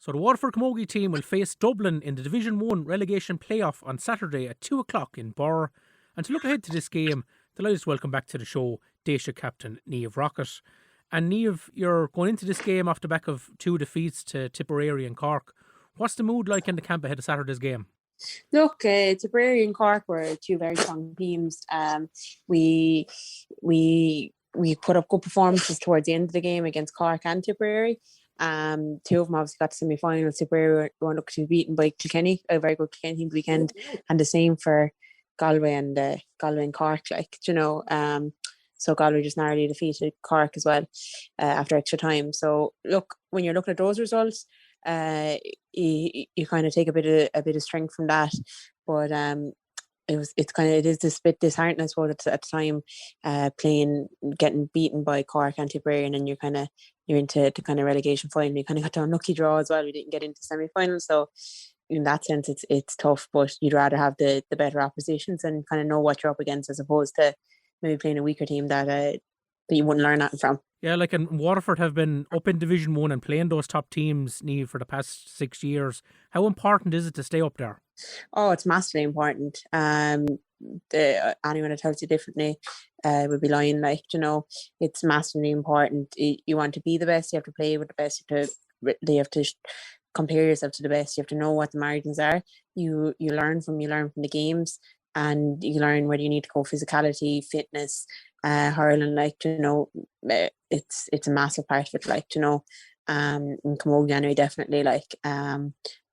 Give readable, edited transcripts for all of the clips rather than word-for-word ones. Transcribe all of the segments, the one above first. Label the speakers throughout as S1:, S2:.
S1: So the Waterford Camogie team will face Dublin in the Division 1 relegation playoff on Saturday at 2 o'clock in Burr. And to look ahead to this game, delighted to welcome back to the show Daoiseach captain Niamh Rockett. And Niamh, you're going into this game off the back of 2 defeats to Tipperary and Cork. What's the mood like in the camp ahead of Saturday's game?
S2: Look, Tipperary and Cork were 2 very strong teams. We put up good performances towards the end of the game against Cork and Tipperary. 2 of them obviously got to semi-finals. Tipperary were looking to be beaten by Kilkenny, a very good Kilkenny team the weekend, and the same for Galway and Cork. So Galway just narrowly defeated Cork as well after extra time. So look, when you're looking at those results, you kind of take a bit of strength from that, but it is this bit disheartening, I suppose, at the time, getting beaten by Cork and Tipperary, and then you're into the kind of relegation final. You kind of got the unlucky draw as well. We didn't get into semi-final, so in that sense, it's tough. But you'd rather have the better oppositions and kind of know what you're up against, as opposed to maybe playing a weaker team that you wouldn't learn nothing from.
S1: Yeah, and Waterford have been up in Division 1 and playing those top teams, Niamh, for the past 6 years. How important is it to stay up there?
S2: Oh, it's massively important. Anyone that tells you differently would be lying. It's massively important. You want to be the best, you have to play with the best, you have to compare yourself to the best, you have to know what the margins are. You learn from the games, and you learn where you need to go physicality, fitness, hurling, it's a massive part of it, in Camogie anyway, definitely,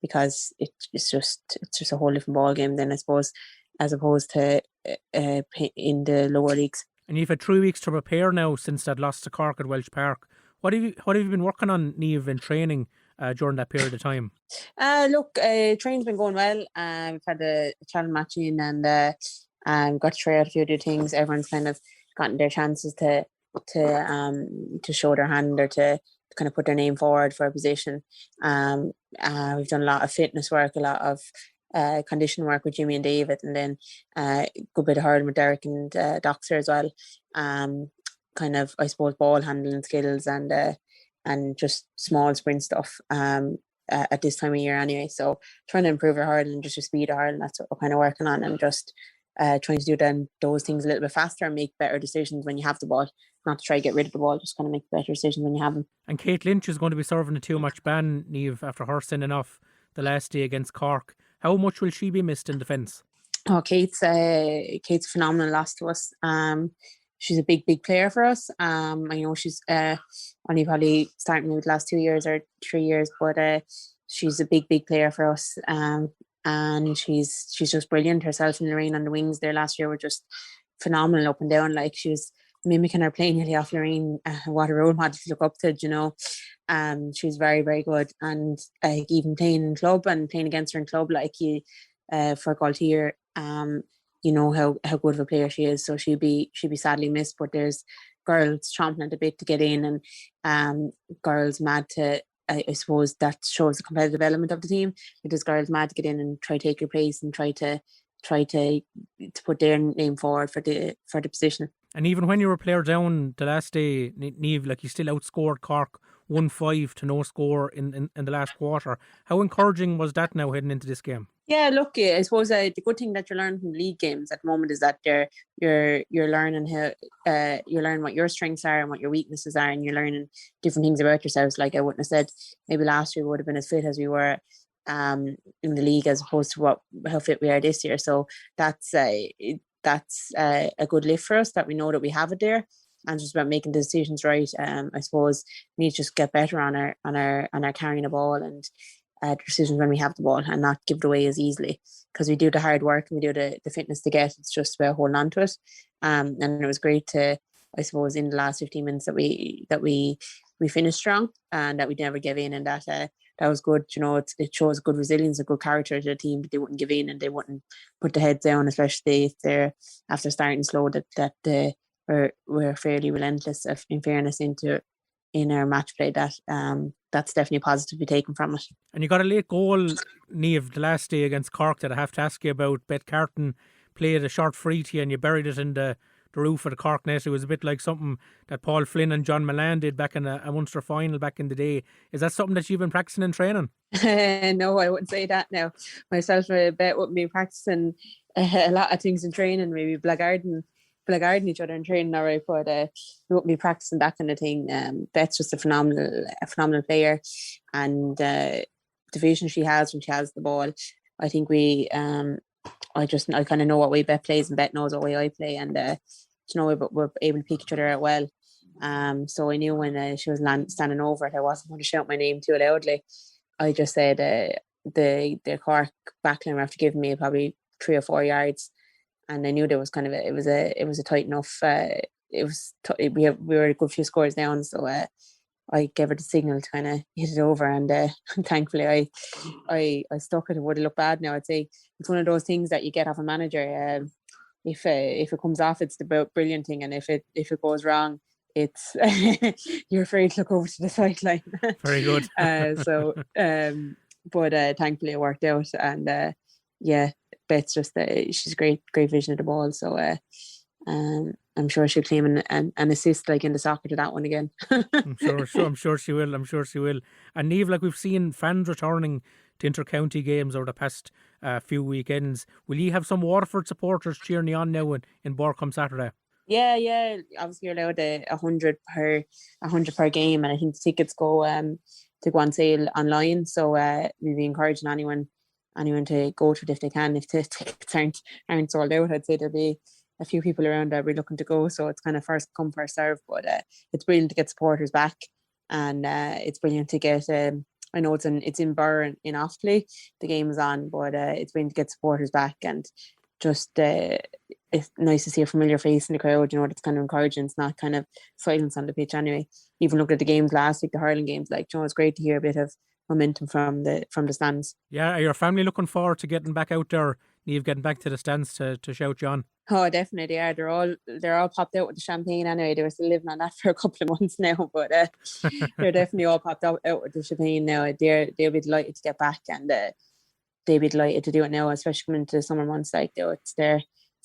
S2: because it's just a whole different ball game then, I suppose, as opposed to in the lower leagues.
S1: And you've had 3 weeks to prepare now since that loss to Cork at Welsh Park. What have you been working on, Niamh, in training during that period of time?
S2: Training's been going well. We've had a challenge match in, and got to try out a few other things. Everyone's kind of gotten their chances to show their hand, or to kind of put their name forward for a position. We've done a lot of fitness work, a lot of condition work with Jimmy and David, and then a good bit of hurling with Derek and Doxer as well. Kind of, I suppose, ball handling skills and just small sprint stuff at this time of year anyway. So trying to improve our hurling and just your speed of hurling, that's what we're kind of working on, and just trying to do those things a little bit faster and make better decisions when you have the ball, not to try to get rid of the ball, just kind of make better decisions when you have them.
S1: And Kate Lynch is going to be serving a 2-match ban, Niamh, after her sending off the last day against Cork. How much will she be missed in defence?
S2: Oh, Kate's a phenomenal loss to us. She's a big player for us. I know she's only probably starting maybe the last 2 years or 3 years, but she's a big player for us. And she's just brilliant herself in the rain on the wings there last year were just phenomenal up and down. She was mimicking her playing nearly off Lorraine, what a role model to look up to, She was very good, and even playing in club and playing against her in club, for Galtier, you know how good of a player she is. So she'll be sadly missed, but there's girls chomping at the bit to get in, and girls mad to, I suppose that shows the competitive element of the team. There's girls mad to get in and try to take your place and try to put their name forward for the position.
S1: And even when you were player down the last day, Niamh, you still outscored Cork 1-5 to no score in the last quarter. How encouraging was that now heading into this game?
S2: Yeah, look, I suppose the good thing that you're learning from league games at the moment is that you're learning how you're learning what your strengths are and what your weaknesses are, and you're learning different things about yourselves. Like I wouldn't have said maybe last year we would have been as fit as we were in the league, as opposed to how fit we are this year. So that's a good lift for us, that we know that we have it there, and just about making the decisions right. I suppose we need to just get better on our carrying the ball and decisions when we have the ball, and not give it away as easily, because we do the hard work and we do the fitness to get. It's just about holding on to it. And it was great to, I suppose, in the last 15 minutes that we finished strong and that we never gave in, and that was good. It shows good resilience, a good character to the team, that they wouldn't give in and they wouldn't put the heads down, especially if they're after starting slow, that they were fairly relentless, in fairness, in our match play. That's definitely positive to be taken from it.
S1: And you got a late goal, Niamh, the last day against Cork that I have to ask you about. Bet Carton played a short free to you and you buried it in the the roof of the Cork net. It was a bit like something that Paul Flynn and John Milan did back in a Munster final back in the day. Is that something that you've been practicing in training?
S2: No, I wouldn't say that now. Myself, I bet wouldn't be practicing a lot of things in training, maybe blackguarding each other in training, all right, but we wouldn't be practicing that kind of thing. Beth's just a phenomenal player, and the vision she has when she has the ball. I think I kind of know what way Beth plays, and Beth knows what way I play, and we're able to pick each other out well. So I knew when she was standing over it, I wasn't going to shout my name too loudly. I just said the Cork backline were after giving me probably 3 or 4 yards, and I knew there was kind of it was a tight enough. We were a good few scores down, so I gave her the signal to kind of hit it over, and thankfully I stuck it. It would have looked bad now. I'd say it's one of those things that you get off a manager. If it comes off, it's the brilliant thing, and if it goes wrong, it's you're afraid to look over to the sideline.
S1: Very good.
S2: But thankfully it worked out, and Beth's just she's great vision of the ball. So I'm sure she'll claim an assist like in the soccer to that one again.
S1: I'm sure she will. And Niamh, like we've seen fans returning to inter-county games over the past few weekends. Will you have some Waterford supporters cheering you on now in Bork come Saturday?
S2: Yeah. Obviously, you're allowed 100 per game, and I think the tickets go to go on sale online. So we'll be encouraging anyone to go to it if they can. If the tickets aren't sold out, I'd say there'll be a few people around that we're looking to go. So it's kind of first come first serve. But it's brilliant to get supporters back, and it's brilliant to get. I know it's in Burr in Offaly. The game is on, but it's brilliant to get supporters back, and just it's nice to see a familiar face in the crowd. You know, it's kind of encouraging. It's not kind of silence on the pitch anyway. Even looking at the games last week, the hurling games, it's great to hear a bit of momentum from the stands.
S1: Yeah, are your family looking forward to getting back out there? You've getting back to the stands to shout John?
S2: Oh, definitely. Yeah, they're all popped out with the champagne anyway. They were still living on that for a couple of months now, but they're definitely all popped out with the champagne now. They'll be delighted to get back, and they'll be delighted to do it now, especially coming into the summer months. It's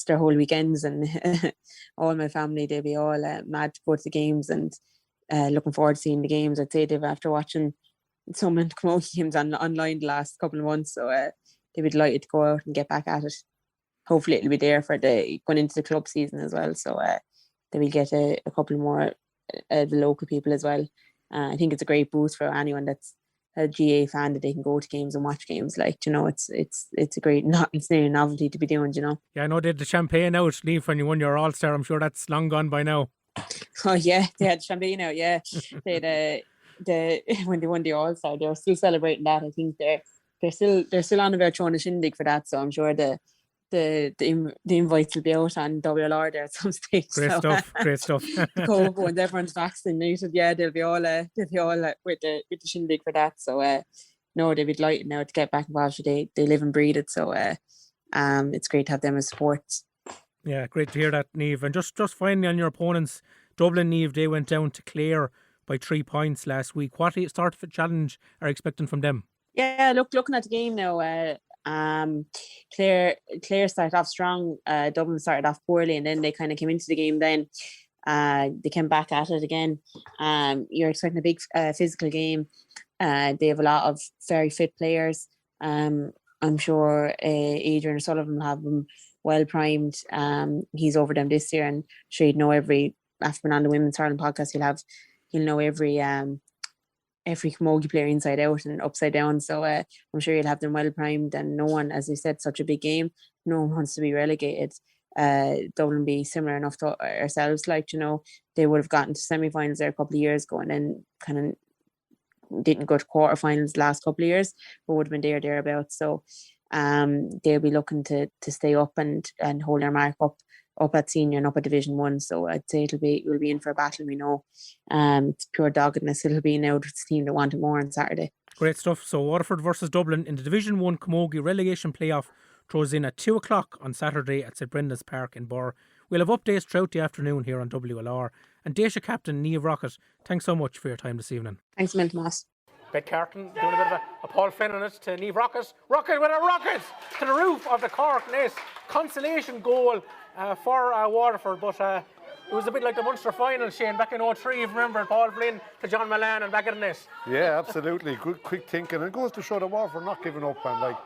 S2: their whole weekends, and all my family, they'll be all mad to go to the games, and looking forward to seeing the games. I'd say they've after watching some Camogie games online the last couple of months, so they'll be delighted to go out and get back at it. Hopefully it'll be there for going into the club season as well, so they will get a couple more the local people as well. I think it's a great boost for anyone that's a GA fan, that they can go to games and watch games. It's a great it's nearly a novelty to be doing, Yeah,
S1: I know they had the champagne out, Niamh, when you won your All-Star. I'm sure that's long gone by now.
S2: Oh yeah, they had champagne out. Yeah, they when they won the All-Star, they're still celebrating that. I think they're still on about throwing a shindig for that. So I'm sure the invites will be out on WLR there at some stage.
S1: Great stuff.
S2: When everyone's vaccinated, yeah, they'll be all with the shindig for that. So no, they'll be delighted now to get back involved. They live and breathe it. So it's great to have them as support.
S1: Yeah, great to hear that, Niamh. And just finally on your opponents, Dublin, Niamh, they went down to Clare by 3 points last week. What sort of a challenge are you expecting from them?
S2: Yeah, looking at the game now, Clare started off strong. Dublin started off poorly, and then they kind of came into the game. Then they came back at it again. You're expecting a big physical game. They have a lot of very fit players. I'm sure Adrian O'Sullivan will have them well primed. He's over them this year, and sure, you'd know after being on the Women's Hurling podcast, he'll know every Camogie player inside out and upside down. So I'm sure you'll have them well primed, and no one, as you said, such a big game, no one wants to be relegated. Dublin be similar enough to ourselves, they would have gotten to semi-finals there a couple of years ago, and then kind of didn't go to quarterfinals the last couple of years, but would have been thereabouts. So they'll be looking to stay up and hold their mark up at senior and up at Division 1. So I'd say we'll be in for a battle. We know it's pure doggedness. It'll be now the team that wanted more on Saturday.
S1: Great stuff. So Waterford versus Dublin in the Division 1 Camogie relegation playoff throws in at 2 o'clock on Saturday at St Brendan's Park in Burr. We'll have updates throughout the afternoon here on WLR. And Daisha captain Niamh Rockett, thanks so much for your time this evening.
S2: Thanks a million, Tomas.
S1: Bet Carton doing a bit of a Paul Flynn on it to Niamh Rockett. Rockett with a rocket to the roof of the Cork net. consolation goal for Waterford, but it was a bit like the Munster final, Shane, back in 03, if you remember, Paul Flynn to John Milan and back in the net.
S3: Yeah, absolutely. Good, quick thinking. It goes to show that Waterford not giving up, and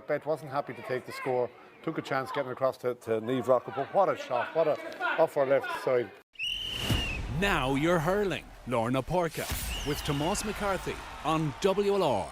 S3: Bet wasn't happy to take the score, took a chance getting across to Niamh Rockett, but what a shot, what a off our left side.
S4: Now you're hurling. Lorna Porca with Tomás McCarthy on WLR.